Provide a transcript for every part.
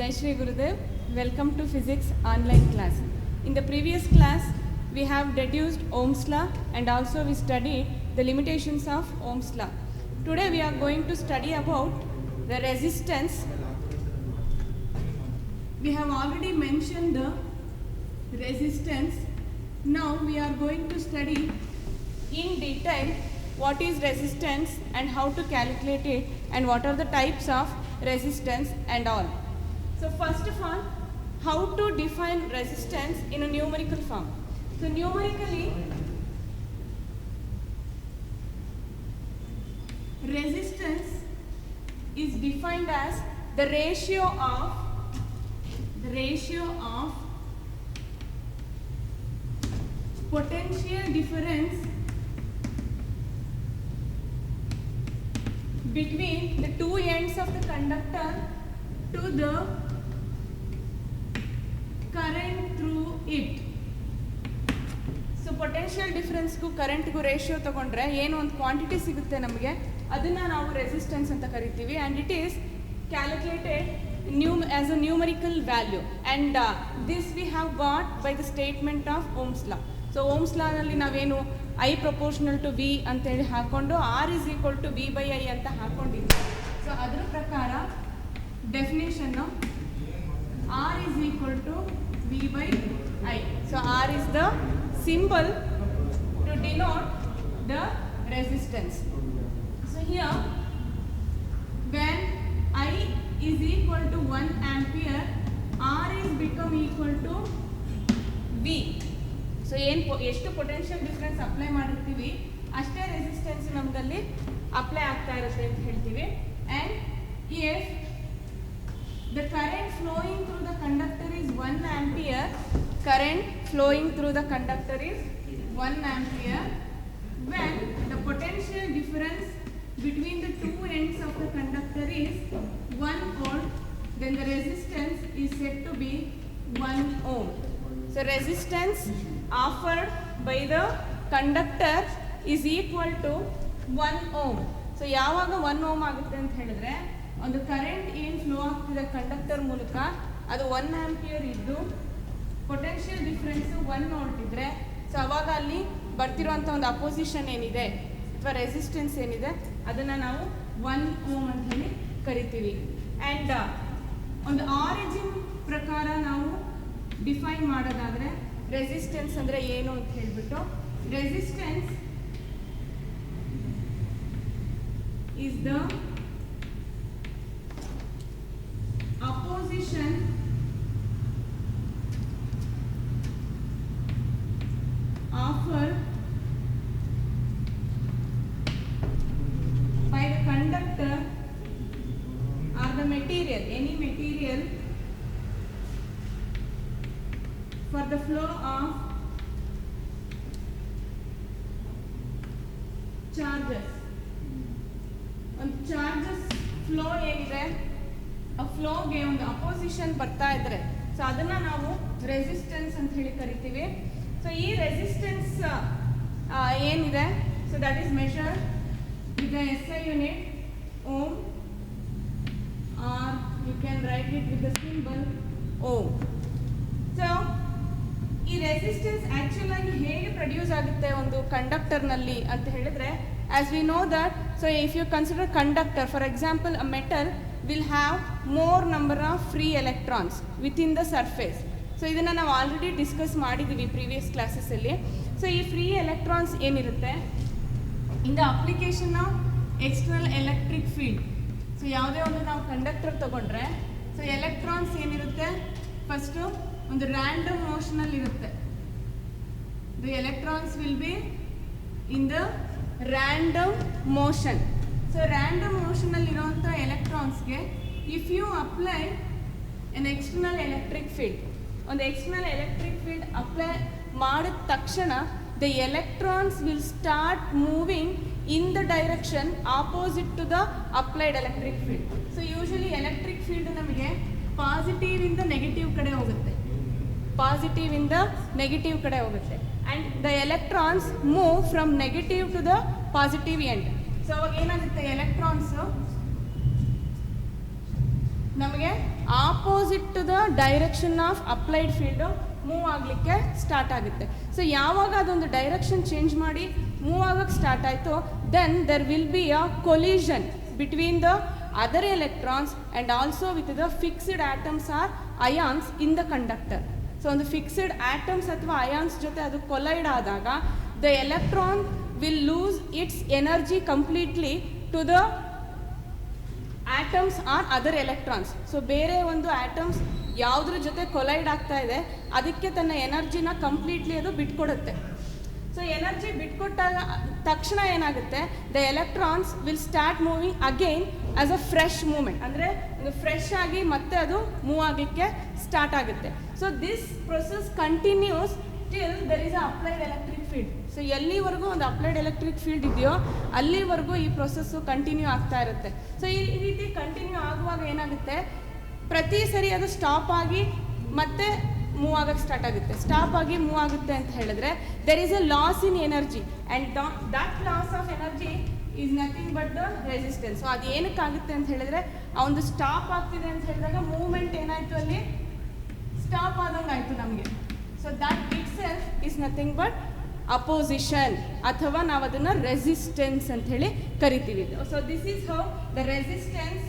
Jai Shri Gurudev, welcome to physics online class. In the previous class, we have deduced Ohm's law and also we studied the limitations of Ohm's law. Today we are going to study about the resistance. We have already mentioned the resistance. Now we are going to study in detail what is resistance and how to calculate it and what are the types of resistance and all. So first of all, how to define resistance in a numerical form. So numerically, resistance is defined as the ratio of potential difference between the two ends of the conductor to the current through it. So potential difference ಗೂ current ಗೂ ratio ತಗೊಂಡ್ರೆ ಏನು ಒಂದು quantity ಸಿಗುತ್ತೆ ನಮಗೆ, ಅದನ್ನ ನಾವು resistance ಅಂತ ಕರಿತೀವಿ. and it is calculated as a numerical value, and this we have got by the statement of Ohm's law. So Ohm's law ನಲ್ಲಿ ನಾವೇನು I proportional to V ಅಂತೇಳಿ ಹಾಕೊಂಡು R is equal to V by I ಅಂತ ಹಾಕೊಂಡಿದ್ವಿ. So ಅದರ ಪ್ರಕಾರ definition R is equal to V by I. So R is the symbol to denote the resistance. So here when I is equal to 1 ampere, R is become equal to V. So ಎಷ್ಟು potential difference apply ಮಾಡಿರ್ತೀವಿ ಅಷ್ಟೇ resistance ನಮಗಲ್ಲಿ apply ಆಗ್ತಾ ಇರುತ್ತೆ ಅಂತ ಹೇಳ್ತೀವಿ. And if the current flowing through the conductor is 1 ampere, current flowing through the conductor is 1 ampere, when the potential difference between the two ends of the conductor is 1 volt, then the resistance is said to be 1 ohm. So resistance offered by the conductor is equal to 1 ohm. So ಯಾವಾಗ 1 ohm ಆಗುತ್ತೆ ಅಂತ ಹೇಳಿದ್ರೆ ಒಂದು current ಏನು flow ಆಗ್ತಿದೆ conductor ಮೂಲಕ ಅದು 1 ampere ಇದ್ದು ಪೊಟೆನ್ಷಿಯಲ್ ಡಿಫ್ರೆನ್ಸು 1 ವೋಲ್ಟ್ ಇದ್ದರೆ, ಸೊ ಅವಾಗ ಅಲ್ಲಿ ಬರ್ತಿರೋಂಥ ಒಂದು ಅಪೋಸಿಷನ್ ಏನಿದೆ ಅಥವಾ ರೆಸಿಸ್ಟೆನ್ಸ್ ಏನಿದೆ ಅದನ್ನು ನಾವು 1 ಓಮ್ ಅಂತ ಹೇಳಿ ಕರಿತೀವಿ. ಆ್ಯಂಡ್ ಒಂದು ಆರಿಜಿನ್ ಪ್ರಕಾರ ನಾವು ಡಿಫೈನ್ ಮಾಡೋದಾದರೆ ರೆಸಿಸ್ಟೆನ್ಸ್ ಅಂದರೆ ಏನು ಅಂತ ಹೇಳಿಬಿಟ್ಟು, resistance is the opposition offered by the conductor or the material, any material, for the flow of charges. ಒಂದು ಚಾರ್ಜಸ್ ಫ್ಲೋ ಏನಿದೆ ಆ ಫ್ಲೋಗೆ ಒಂದು ಅಪೋಸಿಷನ್ ಬರ್ತಾ ಇದ್ರೆ ಸೊ ಅದನ್ನು ನಾವು ರೆಸಿಸ್ಟೆನ್ಸ್ ಅಂತ ಹೇಳಿ ಕರಿತೀವಿ. ಸೊ ಈ ರೆಸಿಸ್ಟೆನ್ಸ್ ಏನಿದೆ, so that is measured with the SI unit ohm, or you can write it with the symbol ohm. So ಈ ರೆಸಿಸ್ಟೆನ್ಸ್ ಆ್ಯಕ್ಚುಲ್ ಆಗಿ ಹೇಗೆ ಪ್ರೊಡ್ಯೂಸ್ ಆಗುತ್ತೆ ಒಂದು ಕಂಡಕ್ಟರ್ನಲ್ಲಿ ಅಂತ ಹೇಳಿದ್ರೆ, as we know that, so if you consider conductor, for example a metal will have more number of free electrons within the surface. So ಇದನ್ನು ನಾವು already discuss ಮಾಡಿದ್ದೀವಿ ಪ್ರೀವಿಯಸ್ ಕ್ಲಾಸಸ್ಸಲ್ಲಿ. ಸೊ ಈ ಫ್ರೀ ಎಲೆಕ್ಟ್ರಾನ್ಸ್ ಏನಿರುತ್ತೆ in the application of external electric field, so ಯಾವುದೇ ಒಂದು ನಾವು conductor ತಗೊಂಡ್ರೆ ಸೊ ಎಲೆಕ್ಟ್ರಾನ್ಸ್ ಏನಿರುತ್ತೆ ಫಸ್ಟು ಒಂದು ರ್ಯಾಂಡಮ್ ಮೋಷನಲ್ಲಿ ಇರುತ್ತೆ. The electrons will be in the random motion. So random ಮೋಷನಲ್ಲಿರುವಂಥ ಎಲೆಕ್ಟ್ರಾನ್ಸ್ಗೆ if you apply an external electric field, ಒಂದು ಎಕ್ಸ್ಟರ್ನಲ್ ಎಲೆಕ್ಟ್ರಿಕ್ ಫೀಲ್ಡ್ ಅಪ್ಲೈ ಮಾಡಿದ ತಕ್ಷಣ the electrons will start moving in the direction opposite to the applied electric field. So usually electric field ನಮಗೆ positive ಇಂದ negative ಕಡೆ ಹೋಗುತ್ತೆ, positive ಇಂದ negative ಕಡೆ ಹೋಗುತ್ತೆ. and the electrons move from negative to the positive end. So ಅವಾಗ ಏನಾಗುತ್ತೆ, electrons ನಮಗೆ opposite to the direction of applied field move ಆಗಲಿಕ್ಕೆ ಸ್ಟಾರ್ಟ್ ಆಗುತ್ತೆ. ಸೊ ಯಾವಾಗ ಅದೊಂದು ಡೈರೆಕ್ಷನ್ ಚೇಂಜ್ ಮಾಡಿ ಮೂವ್ ಆಗೋಕ್ಕೆ ಸ್ಟಾರ್ಟ್ ಆಯಿತು, then there will be a collision between the other electrons and also with the fixed atoms or ions in the conductor. So on the fixed atoms ಅಥವಾ ions ಜೊತೆ ಅದು collide ಆದಾಗ the electron will lose its energy completely to the atoms or other electrons. So ಬೇರೆ ಒಂದು atoms ಯಾವುದ್ರ ಜೊತೆ collide ಆಗ್ತಾ ಇದೆ ಅದಕ್ಕೆ ತನ್ನ ಎನರ್ಜಿನ ಕಂಪ್ಲೀಟ್ಲಿ ಅದು ಬಿಟ್ಕೊಡುತ್ತೆ. ಸೊ ಎನರ್ಜಿ ಬಿಟ್ಕೊಟ್ಟಾಗ ತಕ್ಷಣ ಏನಾಗುತ್ತೆ, the electrons will start moving again as a fresh movement, ಅಂದರೆ ಇದು ಫ್ರೆಶ್ ಆಗಿ ಮತ್ತೆ ಅದು ಮೂವ್ ಆಗಲಿಕ್ಕೆ ಸ್ಟಾರ್ಟ್ ಆಗುತ್ತೆ. So this process continues till there is a applied electric field. So ಎಲ್ಲಿವರೆಗೂ ಒಂದು ಅಪ್ಲೈಡ್ ಎಲೆಕ್ಟ್ರಿಕ್ ಫೀಲ್ಡ್ ಇದೆಯೋ ಅಲ್ಲಿವರೆಗೂ ಈ ಪ್ರೊಸೆಸ್ಸು ಕಂಟಿನ್ಯೂ ಆಗ್ತಾ ಇರುತ್ತೆ. ಸೊ ಈ ರೀತಿ ಕಂಟಿನ್ಯೂ ಆಗುವಾಗ ಏನಾಗುತ್ತೆ, ಪ್ರತಿ ಸರಿ ಅದು ಸ್ಟಾಪ್ ಆಗಿ ಮತ್ತೆ ಮೂವ್ ಆಗೋಕ್ಕೆ ಸ್ಟಾರ್ಟ್ ಆಗುತ್ತೆ. ಸ್ಟಾಪ್ ಆಗಿ ಮೂವ್ ಆಗುತ್ತೆ ಅಂತ ಹೇಳಿದ್ರೆ there is a loss in energy and that loss of energy is nothing but the resistance. So ಅದು ಏನಕ್ಕಾಗುತ್ತೆ ಅಂತ ಹೇಳಿದ್ರೆ ಆ ಒಂದು ಸ್ಟಾಪ್ ಆಗ್ತಿದೆ ಅಂತ ಹೇಳಿದಾಗ ಮೂವ್ಮೆಂಟ್ ಏನಾಯಿತು, ಅಲ್ಲಿ ಸ್ಟಾಪ್ ಆದಂಗೆ ಆಯಿತು ನಮಗೆ. So that it self is nothing but opposition, ಅಥವಾ ನಾವು ಅದನ್ನು ರೆಸಿಸ್ಟೆನ್ಸ್ ಅಂತ ಹೇಳಿ ಕರಿತೀವಿ. So this is how the resistance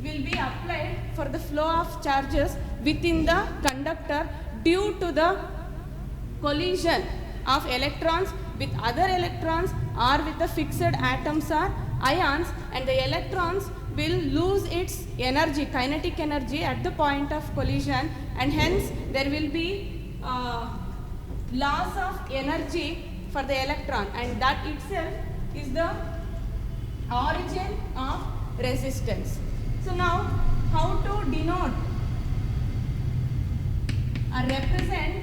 will be applied for the flow of charges within the conductor due to the collision of electrons with other electrons or with the fixed atoms or ions, and the electrons will lose its energy, kinetic energy at the point of collision, and hence there will be loss of energy for the electron, and that itself is the origin of resistance. So now how to denote or represent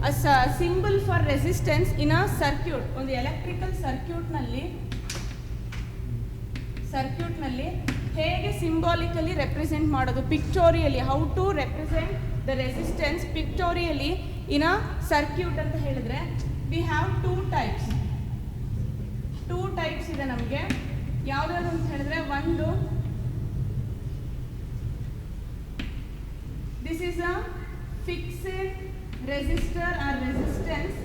a symbol for resistance in a circuit. ಒಂದು electrical ಸರ್ಕ್ಯೂಟ್ನಲ್ಲಿ ಹೇಗೆ symbolically represent ಮಾಡೋದು, pictorially how to represent the resistance pictorially in a circuit ಅಂತ ಹೇಳಿದ್ರೆ we have two types ಇದೆ ನಮಗೆ. ಯಾವುದಾದ್ರು ಅಂತ ಹೇಳಿದ್ರೆ ಒಂದು, this is a fixed resistor or resistance.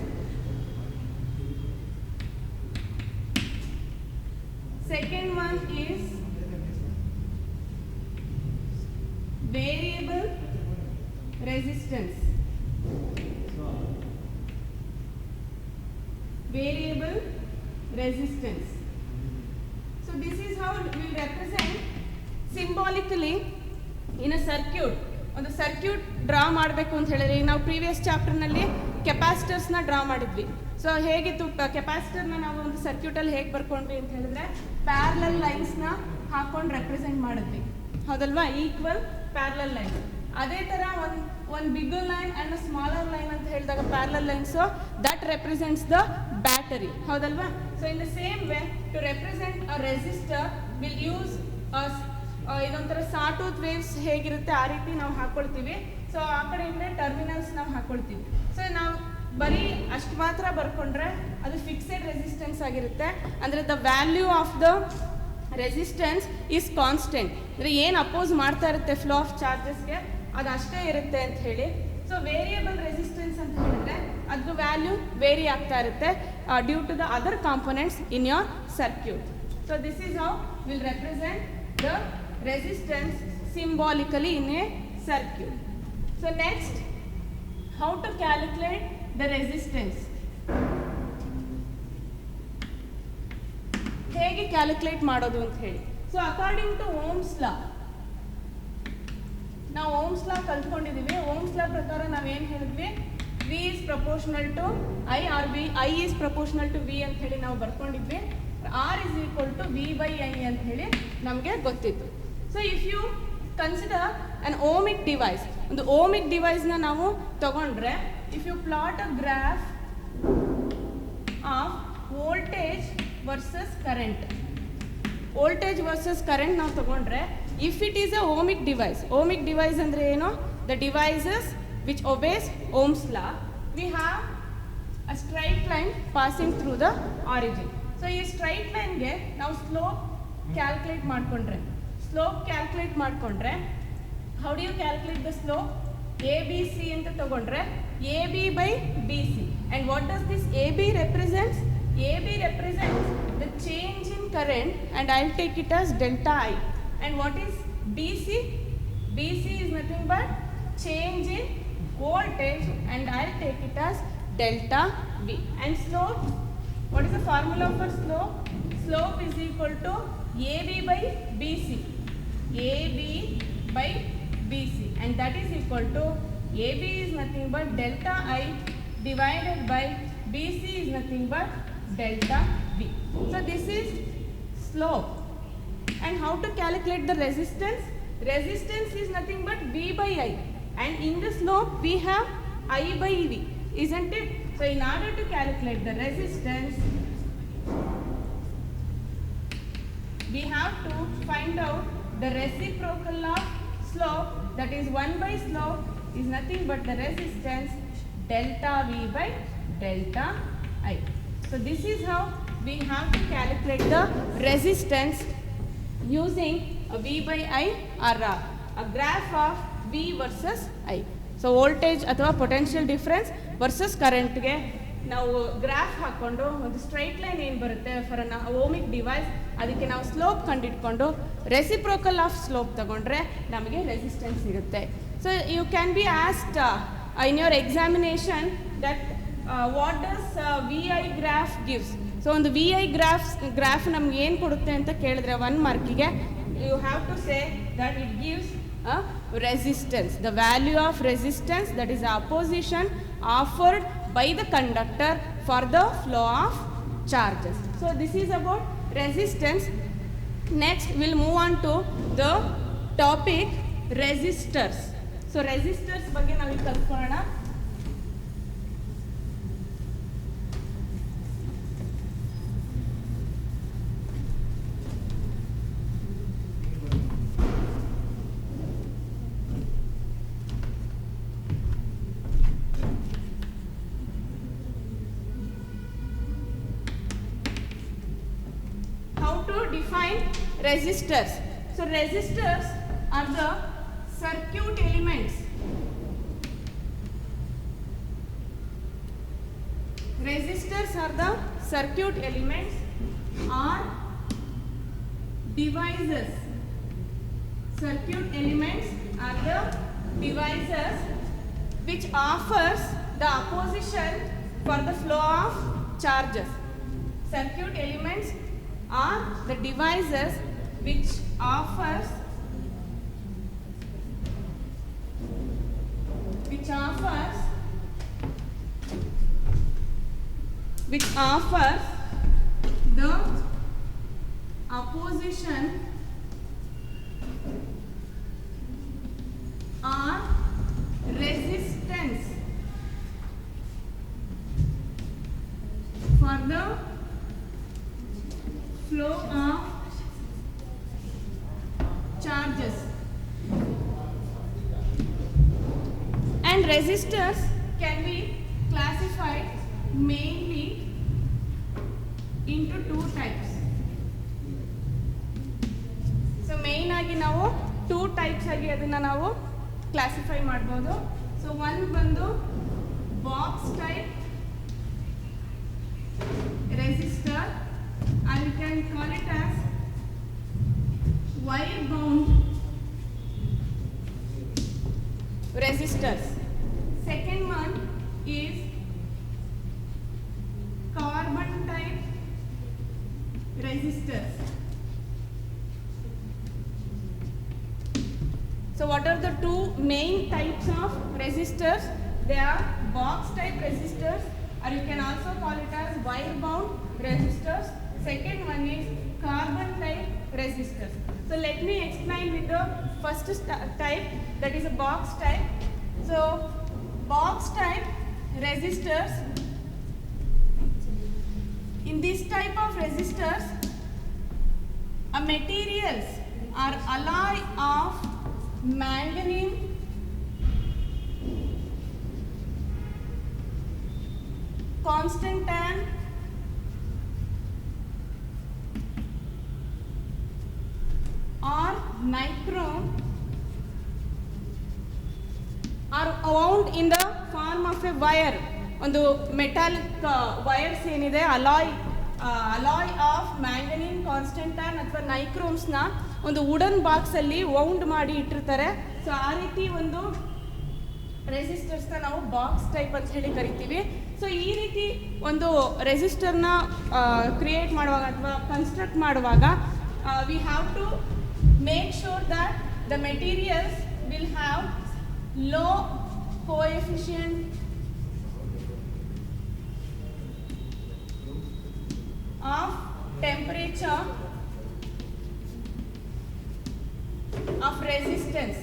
Second one is variable resistance. So this is how we will represent symbolically in a circuit. ಒಂದು circuit draw ಮಾಡಬೇಕು ಅಂತ ಹೇಳಿದ್ರೆ, ಈಗ ನಾವು ಪ್ರೀವಿಯಸ್ ಚಾಪ್ಟರ್ನಲ್ಲಿ ಕೆಪಾಸಿಟರ್ಸ್ನ ಡ್ರಾ ಮಾಡಿದ್ವಿ. ಸೊ ಹೇಗಿತ್ತು ಕೆಪಾಸಿಟರ್ನ ನಾವು ಒಂದು ಸರ್ಕ್ಯೂಟಲ್ಲಿ ಹೇಗೆ ಬರ್ಕೊಂಡ್ವಿ ಅಂತ ಹೇಳಿದ್ರೆ ಪ್ಯಾರಲಲ್ ಲೈನ್ಸ್ನ ಹಾಕೊಂಡು ರೆಪ್ರೆಸೆಂಟ್ ಮಾಡಿದ್ವಿ, ಹೌದಲ್ವಾ, ಈಕ್ವಲ್ ಪ್ಯಾರಲಲ್ ಲೈನ್. ಅದೇ ಥರ ಒಂದು bigger line and smaller line ಅಂತ ಹೇಳಿದಾಗ parallel lines that represents the battery, ಹೌದಲ್ವಾ. So in the same way to represent a resistor will use ಇದೊಂಥರ ಸಾಟೂತ್ ವೇವ್ಸ್ ಹೇಗಿರುತ್ತೆ ಆ ರೀತಿ ನಾವು ಹಾಕ್ಕೊಳ್ತೀವಿ. ಸೊ ಆ ಕಡೆಯಿಂದ ಟರ್ಮಿನಲ್ಸ್ ನಾವು ಹಾಕ್ಕೊಳ್ತೀವಿ. ಸೊ ನಾವು ಬರೀ ಅಷ್ಟು ಮಾತ್ರ ಬರ್ಕೊಂಡ್ರೆ ಅದು ಫಿಕ್ಸೆಡ್ ರೆಸಿಸ್ಟೆನ್ಸ್ ಆಗಿರುತ್ತೆ. ಅಂದರೆ the value of the resistance is constant, ಅಂದರೆ ಏನು ಅಪೋಸ್ ಮಾಡ್ತಾ ಇರುತ್ತೆ ಫ್ಲೋ ಆಫ್ ಚಾರ್ಜಸ್ಗೆ ಅದು ಅಷ್ಟೇ ಇರುತ್ತೆ ಅಂತ ಹೇಳಿ. ಸೊ ವೇರಿಯಬಲ್ ರೆಸಿಸ್ಟೆನ್ಸ್ ಅಂತ ಹೇಳಿದ್ರೆ ಅದ್ರ ವ್ಯಾಲ್ಯೂ ವೇರಿ ಆಗ್ತಾ ಇರುತ್ತೆ due to the other components in your circuit. So this is how will represent the resistance symbolically in a circuit. So next, how to calculate the resistance. ಹೇಗೆ calculate ಮಾಡೋದು ಅಂತ ಹೇಳಿ. So according to Ohm's law, ನಾವು Ohm's ಲಾ ಕಲ್ತ್ಕೊಂಡಿದ್ದೀವಿ. Ohm's law ಪ್ರಕಾರ ನಾವೇನು ಹೇಳಿದ್ವಿ, V is proportional to I or I is proportional to V ಅಂತ ಹೇಳಿ ನಾವು ಬರ್ಕೊಂಡಿದ್ವಿ. R is equal to V by I ಅಂತ ಹೇಳಿ ನಮಗೆ ಗೊತ್ತಿತ್ತು. So if you consider an ohmic device, ಒಂದು ಓಮಿಕ್ ಡಿವೈಸ್ನ ನಾವು ತಗೊಂಡ್ರೆ, if you plot a graph of voltage versus current, voltage versus current ನಾವು ತಗೊಂಡ್ರೆ, if it is a ohmic device ಅಂದರೆ ಏನು, the devices which obeys Ohm's law, we have a straight line passing through the origin. So ಈ straight ಲೈನ್ಗೆ ನಾವು slope calculate ಮಾಡಿಕೊಂಡ್ರೆ how do you calculate the slope? ABC anta tagondre AB by BC. And what does this AB represents? AB represents the change in current, and I'll take it as delta I. And what is BC? BC is nothing but change in voltage, and I'll take it as delta V. And slope, what is the formula for slope? Slope is equal to AB by BC. AB by BC, and that is equal to AB is nothing but delta I divided by BC is nothing but delta V. So this is slope. And how to calculate the resistance? Resistance is nothing but V by I, and in the slope we have I by V, isn't it? So in order to calculate the resistance, we have to find out the reciprocal of slope, that is 1 by slope is nothing but the resistance delta V by delta I. So this is how we have to calculate the resistance using a V by I or a graph of V versus I. So voltage ಅಥವಾ potential difference versus current ಗೆ ನಾವು graph ಹಾಕೊಂಡು ಒಂದು straight line ಏನು ಬರುತ್ತೆ for an ohmic device, ಅದಕ್ಕೆ ನಾವು slope ಕಂಡಿಡ್ಕೊಂಡು ರೆಸಿಪ್ರೋಕಲ್ ಆಫ್ ಸ್ಲೋಪ್ ತಗೊಂಡ್ರೆ ನಮಗೆ ರೆಸಿಸ್ಟೆನ್ಸ್ ಸಿಗುತ್ತೆ. So you can be asked in your examination that what does V I graph gives. So ಒಂದು ವಿ ಐ ಗ್ರಾಫ್ ನಮ್ಗೆ ಏನು ಕೊಡುತ್ತೆ ಅಂತ ಕೇಳಿದ್ರೆ 1 ಮಾರ್ಕಿಗೆ you have to say that it gives resistance, the value of resistance, that is the opposition offered by the conductor for the flow of charges. So this is about resistance. Next we'll move on to the topic resistors. So resistors ಬಗ್ಗೆ ನಾವು ಈಗ ಕಲ್ತ್ಕೊಳ್ಳೋಣ. Define resistors. So resistors are the circuit elements. Resistors are the circuit elements or devices. Circuit elements are the devices which offers the opposition for the flow of charges. Circuit elements are the devices which offers the opposition or resistance for the flow of charges. And resistors can be classified mainly into 2 types. So main ಆಗಿ ನಾವು 2 types ಆಗಿ ಅದನ್ನ ನಾವು classify ಮಾಡಬಹುದು. So one ಬಂದು box type resistor, and we can call it as wire bound resistors. Second one is carbon type resistors. So what are the 2 main types of resistors? They are box type resistors, or you can also call it as wire bound resistors. Second one is carbon type resistors. So let me explain with the first type, that is a box type. So box type resistors, in this type of resistors a materials are alloy of manganese, constantan, or nichrome are wound in the form of a wire. ಒಂದು metallic wires ಏನಿದೆ alloy of manganin constantan ಅಥವಾ ನೈಕ್ರೋಮ್ಸ್ನ ಒಂದು wooden ಬಾಕ್ಸಲ್ಲಿ wound ಮಾಡಿ ಇಟ್ಟಿರ್ತಾರೆ. So ಆ ರೀತಿ ಒಂದು ರೆಸಿಸ್ಟರ್ಸ್ನ ನಾವು ಬಾಕ್ಸ್ ಟೈಪ್ ಅಂತ ಹೇಳಿ ಕರಿತೀವಿ. ಸೊ ಈ ರೀತಿ ಒಂದು ರೆಸಿಸ್ಟರ್ನ ಕ್ರಿಯೇಟ್ ಮಾಡುವಾಗ ಅಥವಾ ಕನ್ಸ್ಟ್ರಕ್ಟ್ ಮಾಡುವಾಗ we have to make sure that the materials will have low coefficient of temperature of resistance.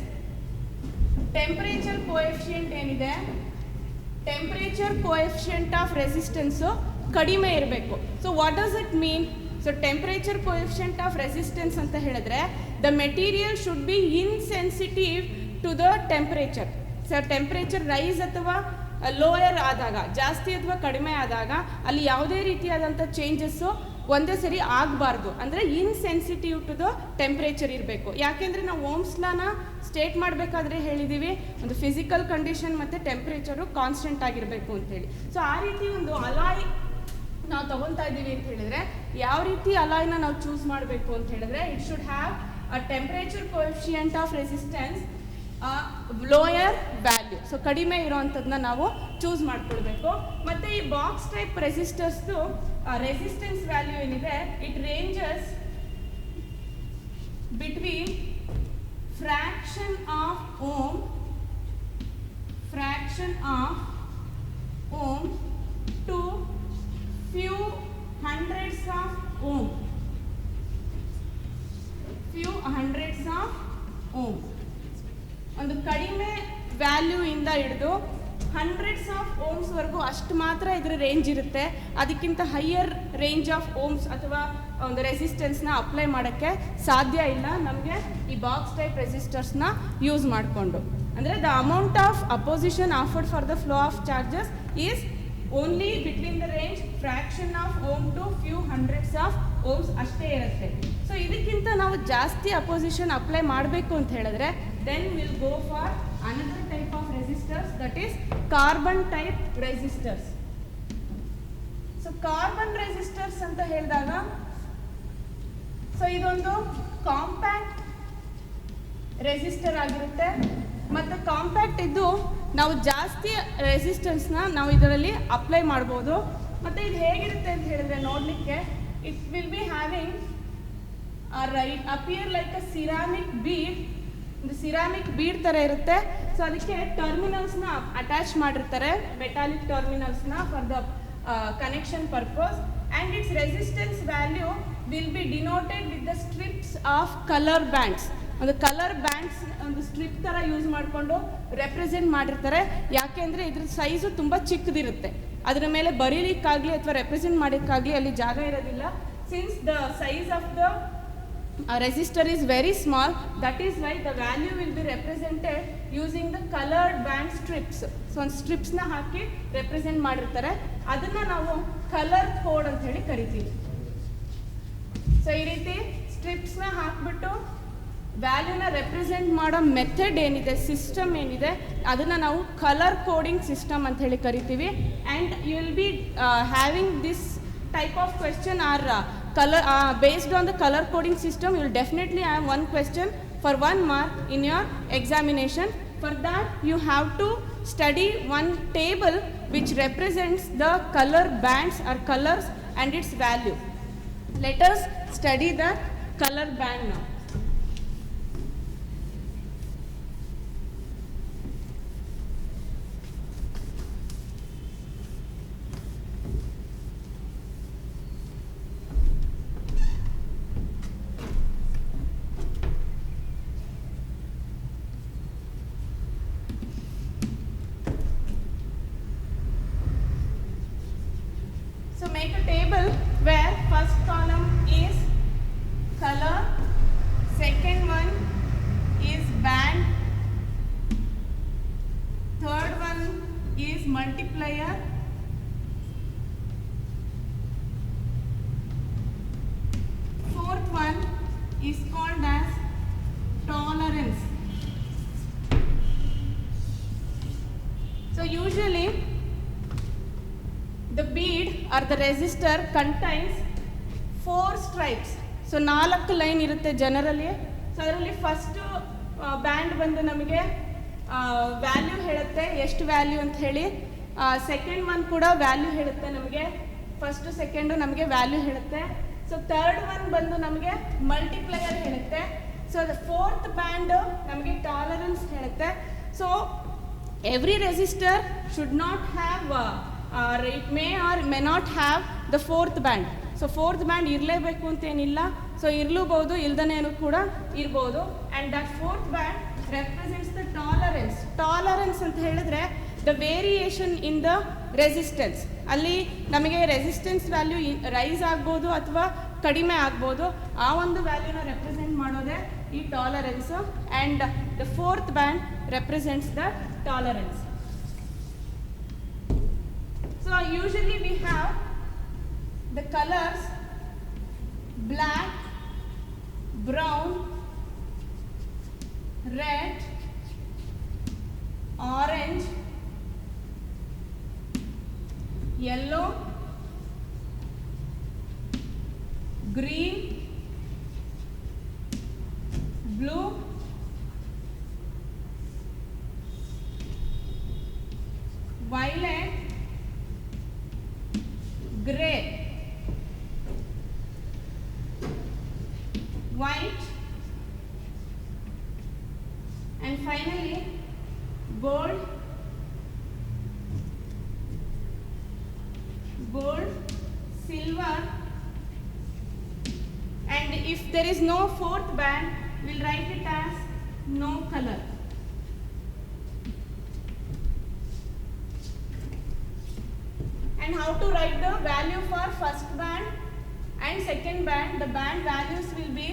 Temperature coefficient ಏನಿದೆ, temperature coefficient of resistance ಕಡಿಮೆ ಇರಬೇಕು. So what does it mean? So temperature coefficient of resistance ಅಂತ ಹೇಳಿದ್ರೆ the material should be insensitive to the temperature. So temperature rise ಅಥವಾ lower ಆದಾಗ, ಜಾಸ್ತಿ ಅಥವಾ ಕಡಿಮೆ ಆದಾಗ ಅಲ್ಲಿ ಯಾವುದೇ ರೀತಿಯಾದಂಥ ಚೇಂಜಸ್ಸು ಒಂದೇ ಸರಿ ಆಗಬಾರ್ದು. ಅಂದರೆ ಇನ್ಸೆನ್ಸಿಟಿವ್ ಟು ದ ಟೆಂಪ್ರೇಚರ್ ಇರಬೇಕು. ಯಾಕೆಂದರೆ ನಾವು ಓಮ್ಸ್ ಲಾನ ಸ್ಟೇಟ್ ಮಾಡಬೇಕಾದ್ರೆ ಹೇಳಿದ್ದೀವಿ ಒಂದು ಫಿಸಿಕಲ್ ಕಂಡೀಷನ್ ಮತ್ತು ಟೆಂಪ್ರೇಚರು ಕಾನ್ಸ್ಟೆಂಟ್ ಆಗಿರಬೇಕು ಅಂತೇಳಿ. ಸೊ ಆ ರೀತಿ ಒಂದು ಅಲಾಯ್ ನಾವು ತೊಗೊತಾ ಇದ್ದೀವಿ ಅಂತ ಹೇಳಿದರೆ ಯಾವ ರೀತಿ ಅಲಾಯ್ನ ನಾವು ಚೂಸ್ ಮಾಡಬೇಕು ಅಂತ ಹೇಳಿದ್ರೆ it should have a temperature coefficient of resistance lower value. So ಕಡಿಮೆ ಇರೋವಂಥದ್ದನ್ನ ನಾವು ಚೂಸ್ ಮಾಡ್ಕೊಳ್ಬೇಕು. ಮತ್ತು ಈ ಬಾಕ್ಸ್ ಟೈಪ್ ರೆಸಿಸ್ಟರ್ಸ್ದು ರೆಸಿಸ್ಟೆನ್ಸ್ ವ್ಯಾಲ್ಯೂ ಏನಿದೆ it ranges between fraction of ohm to few hundreds of ohm. ಒಂದು ಕಡಿಮೆ ವ್ಯಾಲ್ಯೂ ಇಂದ ಹಿಡಿದು ಹಂಡ್ರೆಡ್ಸ್ ಆಫ್ ಓಮ್ಸ್ವರೆಗೂ ಅಷ್ಟು ಮಾತ್ರ ಇದರ ರೇಂಜ್ ಇರುತ್ತೆ. ಅದಕ್ಕಿಂತ ಹೈಯರ್ ರೇಂಜ್ ಆಫ್ ಓಮ್ಸ್ ಅಥವಾ ಒಂದು ರೆಸಿಸ್ಟೆನ್ಸ್ನ ಅಪ್ಲೈ ಮಾಡೋಕ್ಕೆ ಸಾಧ್ಯ ಇಲ್ಲ ನಮಗೆ ಈ ಬಾಕ್ಸ್ ಟೈಪ್ ರೆಸಿಸ್ಟರ್ಸ್ನ ಯೂಸ್ ಮಾಡಿಕೊಂಡು. ಅಂದರೆ the amount of opposition offered for the flow of charges is only between the range fraction of ohm to few hundreds of ohms ಅಷ್ಟೇ ಇರುತ್ತೆ. ಸೊ ಇದಕ್ಕಿಂತ ನಾವು ಜಾಸ್ತಿ ಅಪೋಸಿಷನ್ ಅಪ್ಲೈ ಮಾಡಬೇಕು ಅಂತ ಹೇಳಿದ್ರೆ then we'll go for another type of resistors, that is carbon type resistors. So carbon resistors ಅಂತ ಹೇಳಿದಾಗ ಸೊ ಇದೊಂದು ಕಾಂಪ್ಯಾಕ್ಟ್ ರೆಸಿಸ್ಟರ್ ಆಗಿರುತ್ತೆ. ಮತ್ತು ಕಾಂಪ್ಯಾಕ್ಟ್ ಇದ್ದು ನಾವು ಜಾಸ್ತಿ ರೆಸಿಸ್ಟೆನ್ಸ್ನ ನಾವು ಇದರಲ್ಲಿ ಅಪ್ಲೈ ಮಾಡ್ಬೋದು. ಮತ್ತು ಇದು ಹೇಗಿರುತ್ತೆ ಅಂತ ಹೇಳಿದ್ರೆ ನೋಡಲಿಕ್ಕೆ it will be having appear like a ceramic bead. ಒಂದು ಸಿರಾಮಿಕ್ ಬೀಡ್ ಥರ ಇರುತ್ತೆ. ಸೊ ಅದಕ್ಕೆ ಟರ್ಮಿನಲ್ಸ್ನ ಅಟ್ಯಾಚ್ ಮಾಡಿರ್ತಾರೆ, ಮೆಟಾಲಿಕ್ ಟರ್ಮಿನಲ್ಸ್ನ for the connection purpose. And its resistance value will be denoted with the strips of colour bands. ಒಂದು colour bands ಒಂದು strip ಥರ ಯೂಸ್ ಮಾಡಿಕೊಂಡು ರೆಪ್ರೆಸೆಂಟ್ ಮಾಡಿರ್ತಾರೆ. ಯಾಕೆ ಅಂದರೆ ಇದ್ರ ಸೈಜು ತುಂಬ ಚಿಕ್ಕದಿರುತ್ತೆ, ಅದರ ಮೇಲೆ ಬರೀಲಿಕ್ಕಾಗಲಿ ಅಥವಾ ರೆಪ್ರೆಸೆಂಟ್ ಮಾಡೋಕ್ಕಾಗಲಿ ಅಲ್ಲಿ ಜಾಗ ಇರೋದಿಲ್ಲ. Since the size of the resistor is very small, that is why the value will be represented using the colored band strips. So ಒಂದು ಸ್ಟ್ರಿಪ್ಸ್ನ ಹಾಕಿ ರೆಪ್ರೆಸೆಂಟ್ ಮಾಡಿರ್ತಾರೆ, ಅದನ್ನು ನಾವು ಕಲರ್ ಕೋಡ್ ಅಂತ ಹೇಳಿ ಕರಿತೀವಿ. ಸೊ ಈ ರೀತಿ ಸ್ಟ್ರಿಪ್ಸ್ನ ಹಾಕ್ಬಿಟ್ಟು ವ್ಯಾಲ್ಯೂನ ರೆಪ್ರೆಸೆಂಟ್ ಮಾಡೋ ಮೆಥಡ್ ಏನಿದೆ, ಸಿಸ್ಟಮ್ ಏನಿದೆ, ಅದನ್ನು ನಾವು ಕಲರ್ ಕೋಡಿಂಗ್ ಸಿಸ್ಟಮ್ ಅಂತ ಹೇಳಿ ಕರಿತೀವಿ. And you will be having this type of question are based on the color coding system. You will definitely have one question for 1 mark in your examination. For that you have to study one table which represents the color bands or colors and its value. Let us study the color band now. Make a table where first column is color, second one is band, third one is multiplier, fourth one is called as tolerance, the resistor contains 4 stripes. So 4 line ಇರುತ್ತೆ generally. So ಅದರಲ್ಲಿ first band ಬಂದು ನಮಗೆ value ಹೇಳುತ್ತೆ, ಎಷ್ಟು value ಅಂತ ಹೇಳಿ. Second one ಕೂಡ value ಹೇಳುತ್ತೆ ನಮಗೆ, ಫಸ್ಟು ಸೆಕೆಂಡು ನಮಗೆ ವ್ಯಾಲ್ಯೂ ಹೇಳುತ್ತೆ. ಸೊ ಥರ್ಡ್ ಒನ್ ಬಂದು ನಮಗೆ ಮಲ್ಟಿಪ್ಲೈಯರ್ ಹೇಳುತ್ತೆ. ಸೊ ದ ಫೋರ್ತ್ ಬ್ಯಾಂಡ್ ನಮಗೆ ಟಾಲರೆನ್ಸ್ ಹೇಳುತ್ತೆ. So every resistor should not have it may R may not have the fourth band. So fourth band ಇರಲೇಬೇಕು ಅಂತೇನಿಲ್ಲ. ಸೊ ಇರಲೂಬಹುದು, ಇಲ್ದನೇನು ಕೂಡ ಇರ್ಬೋದು. And that fourth band represents the tolerance. Tolerance ಅಂತ ಹೇಳಿದ್ರೆ the variation in the resistance. ಅಲ್ಲಿ ನಮಗೆ resistance value rice ಆಗ್ಬೋದು ಅಥವಾ ಕಡಿಮೆ ಆಗ್ಬೋದು. ಆ ಒಂದು ವ್ಯಾಲ್ಯೂನ ರೆಪ್ರೆಸೆಂಟ್ ಮಾಡೋದೇ ಈ tolerance. And the fourth band represents the tolerance. So usually we have the colors black, brown, red, orange, yellow, green, blue, violet, gray, white, and finally gold, silver, and if there is no fourth band, we'll write it as no color. And how to write the value for first band and second band? The band values will be,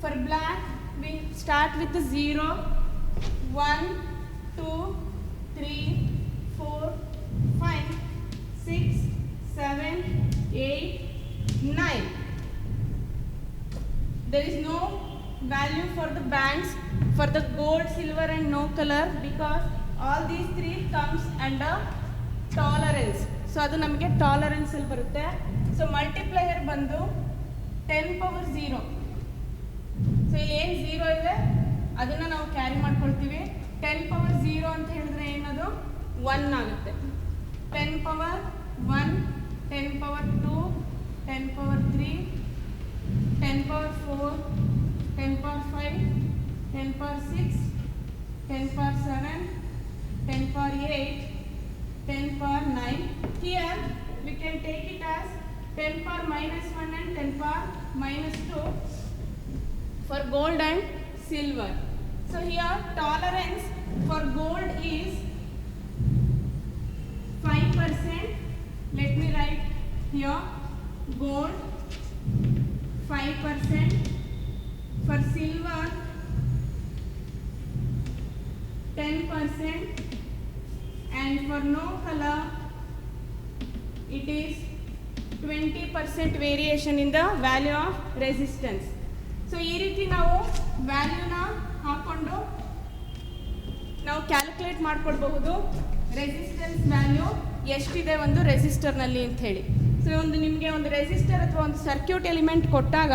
for black we start with the 0, 1, 2, 3, 4, 5, 6, 7, 8, 9. There is no value for the bands for the gold, silver and no color, because all these three comes under tolerance. So ಅದು ನಮಗೆ ಟಾಲರೆನ್ಸಲ್ಲಿ ಬರುತ್ತೆ. So multiplier ಬಂದು 10 power 0. So ಇಲ್ಲಿ ಏನು 0 ಇದೆ ಅದನ್ನು ನಾವು carry ಮಾಡ್ಕೊಳ್ತೀವಿ. 10 ಪವರ್ 0 ಅಂತ ಹೇಳಿದ್ರೆ ಏನದು 1 ಆಗುತ್ತೆ. 10 power 1, 10 power 2, 10 power 3, 10 power 4, 10 power 5, 10 power 6, 10 power 7, 10 power 8, 10 power 9. Here we can take it as 10 power minus 1 and 10 power minus 2 for gold and silver. So here tolerance for gold is 5%. Let me write here gold 5%. For silver 10%. And for no color it is 20% variation in the value of resistance. So ಈ ರೀತಿ ನಾವು ವ್ಯಾಲ್ಯೂನ ಹಾಕೊಂಡು ನಾವು calculate ಮಾಡ್ಕೊಳ್ಬಹುದು resistance value ಎಷ್ಟಿದೆ ಒಂದು ರೆಸಿಸ್ಟರ್ನಲ್ಲಿ ಅಂತ ಹೇಳಿ. ಸೊ ಒಂದು ನಿಮಗೆ ಒಂದು ರೆಸಿಸ್ಟರ್ ಅಥವಾ ಒಂದು ಸರ್ಕ್ಯೂಟ್ ಎಲಿಮೆಂಟ್ ಕೊಟ್ಟಾಗ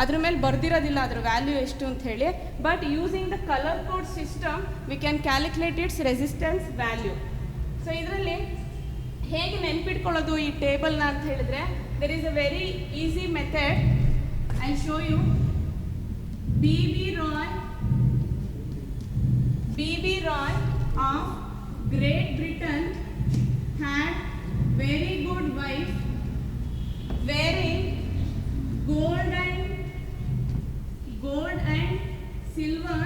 ಅದ್ರ ಮೇಲೆ ಬರ್ದಿರೋದಿಲ್ಲ ಅದ್ರ ವ್ಯಾಲ್ಯೂ ಎಷ್ಟು ಅಂತ ಹೇಳಿ. But using the colour code system we can calculate its resistance value. So ಇದರಲ್ಲಿ ಹೇಗೆ ನೆನ್ಪಿಟ್ಕೊಳ್ಳೋದು ಈ ಟೇಬಲ್ನ ಅಂತ ಹೇಳಿದ್ರೆ, there is a very easy method. I show you. B.B. Roy of Great Britain had very good wife wearing gold and silver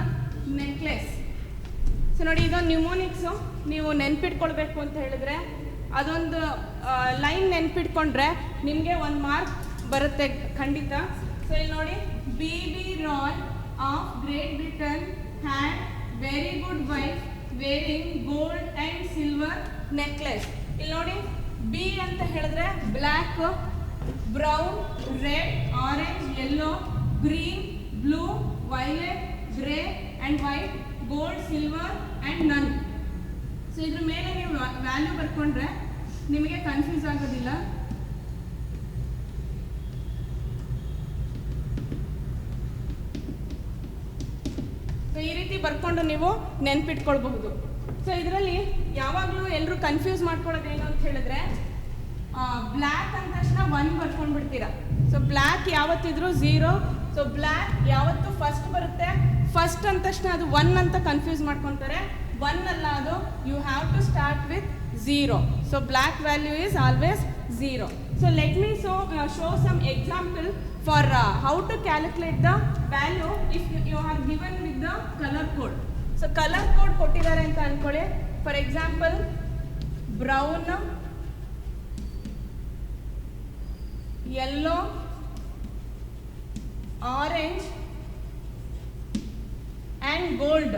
necklace. So ನೋಡಿ, ಇದೊಂದು ನ್ಯೂಮೋನಿಕ್ಸು. ನೀವು ನೆನ್ಪಿಟ್ಕೊಳ್ಬೇಕು ಅಂತ ಹೇಳಿದ್ರೆ ಅದೊಂದು ಲೈನ್ ನೆನ್ಪಿಟ್ಕೊಂಡ್ರೆ ನಿಮಗೆ 1 ಮಾರ್ಕ್ ಬರುತ್ತೆ ಖಂಡಿತ. ಸೊ ಇಲ್ಲಿ ನೋಡಿ, B.B. Roy of Great Britain had very good wife wearing gold and silver necklace. ಇಲ್ಲಿ ನೋಡಿ, ಬಿ ಅಂತ ಹೇಳಿದ್ರೆ black, brown, red, orange, yellow, green, blue, violet, grey and white, gold, silver and none. So ಇದ್ರ ಮೇಲೆ ನೀವು value ಬರ್ಕೊಂಡ್ರೆ ನಿಮಗೆ confuse ಆಗೋದಿಲ್ಲ. So ಈ ರೀತಿ ಬರ್ಕೊಂಡು ನೀವು ನೆನ್ಪಿಟ್ಕೊಳ್ಬಹುದು. ಸೊ ಇದರಲ್ಲಿ ಯಾವಾಗಲೂ ಎಲ್ಲರೂ ಕನ್ಫ್ಯೂಸ್ ಮಾಡ್ಕೊಳ್ಳೋದೇನು ಅಂತ ಹೇಳಿದ್ರೆ, ಬ್ಲ್ಯಾಕ್ ಅಂದ ತಕ್ಷಣ 1 ಬರ್ಕೊಂಡು ಬಿಡ್ತೀರಾ. ಸೊ ಬ್ಲ್ಯಾಕ್ ಯಾವತ್ತಿದ್ರು 0. ಸೊ ಬ್ಲ್ಯಾಕ್ ಯಾವತ್ತು ಫಸ್ಟ್ ಬರುತ್ತೆ, ಫಸ್ಟ್ ಅಂದ ತಕ್ಷಣ ಅದು 1 ಅಂತ ಕನ್ಫ್ಯೂಸ್ ಮಾಡ್ಕೊತಾರೆ. 1 ಅಲ್ಲ ಅದು, you have to start with 0. So black value is always 0. So let me show some example for how to calculate the value if you are given with the color code. So colour code ಕೊಟ್ಟಿದ್ದಾರೆ ಅಂತ ಅನ್ಕೊಳ್ಳಿ. For example brown, yellow, orange and gold.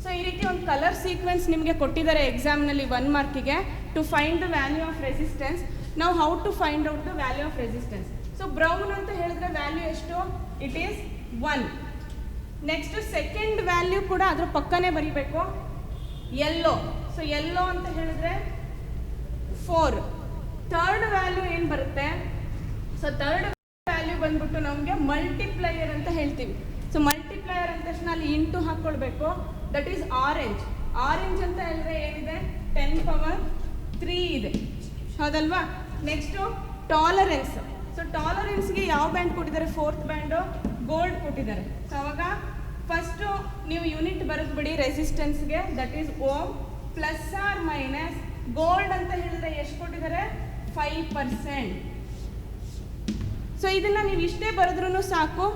So ಈ ರೀತಿ ಒಂದು colour sequence ನಿಮಗೆ ಕೊಟ್ಟಿದ್ದಾರೆ ಎಕ್ಸಾಮ್ನಲ್ಲಿ 1 ಮಾರ್ಕಿಗೆ. To find the value of resistance. ನಾವು how to find out the value of resistance. So brown ಅಂತ ಹೇಳಿದ್ರೆ ವ್ಯಾಲ್ಯೂ ಎಷ್ಟು? It is 1. Next second value ಕೂಡ ಅದ್ರ ಪಕ್ಕನೇ ಬರೀಬೇಕು, ಯೆಲ್ಲೋ. ಸೊ ಯೆಲ್ಲೋ ಅಂತ ಹೇಳಿದ್ರೆ 4. ಥರ್ಡ್ ವ್ಯಾಲ್ಯೂ ಏನು ಬರುತ್ತೆ? ಸೊ ಥರ್ಡ್ ವ್ಯಾಲ್ಯೂ ಬಂದ್ಬಿಟ್ಟು ನಮಗೆ ಮಲ್ಟಿಪ್ಲೈಯರ್ ಅಂತ ಹೇಳ್ತೀವಿ. ಸೊ ಮಲ್ಟಿಪ್ಲೈಯರ್ ಅಂದ ತಕ್ಷಣ ಅಲ್ಲಿ ಇಂಟು ಹಾಕ್ಕೊಳ್ಬೇಕು. That is orange. ಆರೆಂಜ್ ಅಂತ ಹೇಳಿದ್ರೆ ಏನಿದೆ? 10 ಪವರ್ 3 ಇದೆ, ಹೌದಲ್ವಾ? Next tolerance. ಸೊ ಟಾಲರೆನ್ಸ್ಗೆ ಯಾವ ಬ್ಯಾಂಡ್ ಕೊಟ್ಟಿದ್ದಾರೆ? 4th ಬ್ಯಾಂಡು ಗೋಲ್ಡ್ ಕೊಟ್ಟಿದ್ದಾರೆ. ಸೊ ಅವಾಗ ಫಸ್ಟು ನೀವು ಯೂನಿಟ್ ಬರೆದ್ಬಿಡಿ ರೆಸಿಸ್ಟೆನ್ಸ್ಗೆ, that is ohm. Plus or minus gold ಅಂತ ಹೇಳಿದ್ರೆ ಎಷ್ಟು ಕೊಟ್ಟಿದ್ದಾರೆ? 5%. ಸೊ ಇದನ್ನು ನೀವು ಇಷ್ಟೇ ಬರೆದ್ರೂ ಸಾಕು,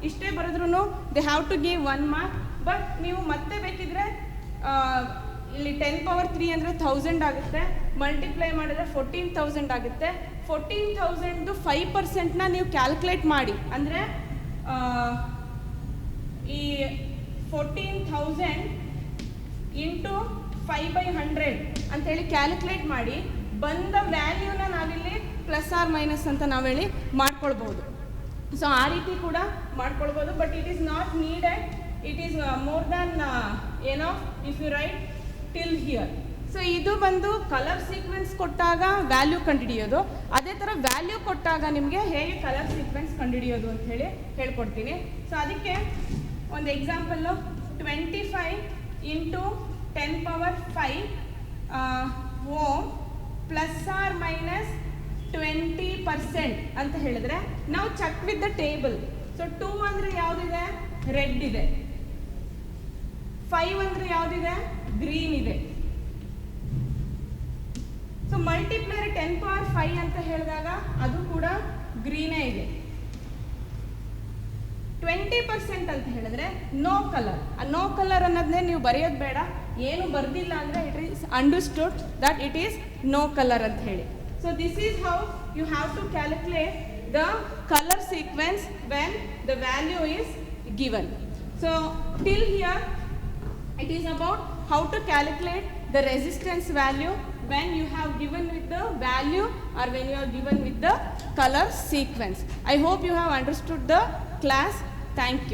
ಇಷ್ಟೇ ಬರೆದ್ರೂ they have to give 1 mark. But ನೀವು ಮತ್ತೆ ಬೇಕಿದ್ರೆ ಇಲ್ಲಿ 10 ಪವರ್ 3 ಅಂದರೆ 1000 ಆಗುತ್ತೆ, ಮಲ್ಟಿಪ್ಲೈ ಮಾಡಿದ್ರೆ 14,000 ಆಗುತ್ತೆ. 14,000 5%ನ ನೀವು ಕ್ಯಾಲ್ಕುಲೇಟ್ ಮಾಡಿ. ಅಂದರೆ ಈ 14,000 ಇಂಟು 5/100 ಅಂತೇಳಿ ಕ್ಯಾಲ್ಕುಲೇಟ್ ಮಾಡಿ ಬಂದ ವ್ಯಾಲ್ಯೂನ ನಾವಿಲ್ಲಿ ಪ್ಲಸ್ ಆರ್ ಮೈನಸ್ ಅಂತ ನಾವೇಳಿ ಮಾಡ್ಕೊಳ್ಬೋದು. ಸೊ ಆ ರೀತಿ ಕೂಡ ಮಾಡ್ಕೊಳ್ಬೋದು. But it is not needed. It is more than if you write till here. So ಇದು ಬಂದು ಕಲರ್ ಸೀಕ್ವೆನ್ಸ್ ಕೊಟ್ಟಾಗ ವ್ಯಾಲ್ಯೂ ಕಂಡುಹಿಡಿಯೋದು. ಅದೇ ಥರ ವ್ಯಾಲ್ಯೂ ಕೊಟ್ಟಾಗ ನಿಮಗೆ ಹೇಗೆ ಕಲರ್ ಸೀಕ್ವೆನ್ಸ್ ಕಂಡುಹಿಡಿಯೋದು ಅಂತ ಹೇಳಿ ಹೇಳ್ಕೊಡ್ತೀನಿ. ಸೊ ಅದಕ್ಕೆ ಒಂದು example 25 into 10 power 5 ohm plus or minus 20% ಅಂತ ಹೇಳಿದ್ರೆ ನಾವು check with the table. So 2 ಅಂದರೆ ಯಾವುದಿದೆ? ರೆಡ್ ಇದೆ. 5 ಅಂದರೆ ಯಾವುದಿದೆ? ಗ್ರೀನ್ ಇದೆ. ಸೊ ಮಲ್ಟಿಪ್ಲೈಯರ್ 10 ಪವರ್ 5 ಅಂತ ಹೇಳಿದಾಗ ಅದು ಕೂಡ ಗ್ರೀನೇ ಇದೆ. 20% ಅಂತ ಹೇಳಿದ್ರೆ ನೋ ಕಲರ್. ಆ ನೋ ಕಲರ್ ಅನ್ನೋದನ್ನೇ ನೀವು ಬರೆಯೋದು ಬೇಡ. ಏನು ಬರ್ದಿಲ್ಲ ಅಂದರೆ it is understood that it is no colour ಅಂತ ಹೇಳಿ. So this is how you have to calculate the colour sequence when the value is given. So till here it is about how to calculate the resistance value when you have given with the value or when you are given with the color sequence. I hope you have understood the class. Thank you.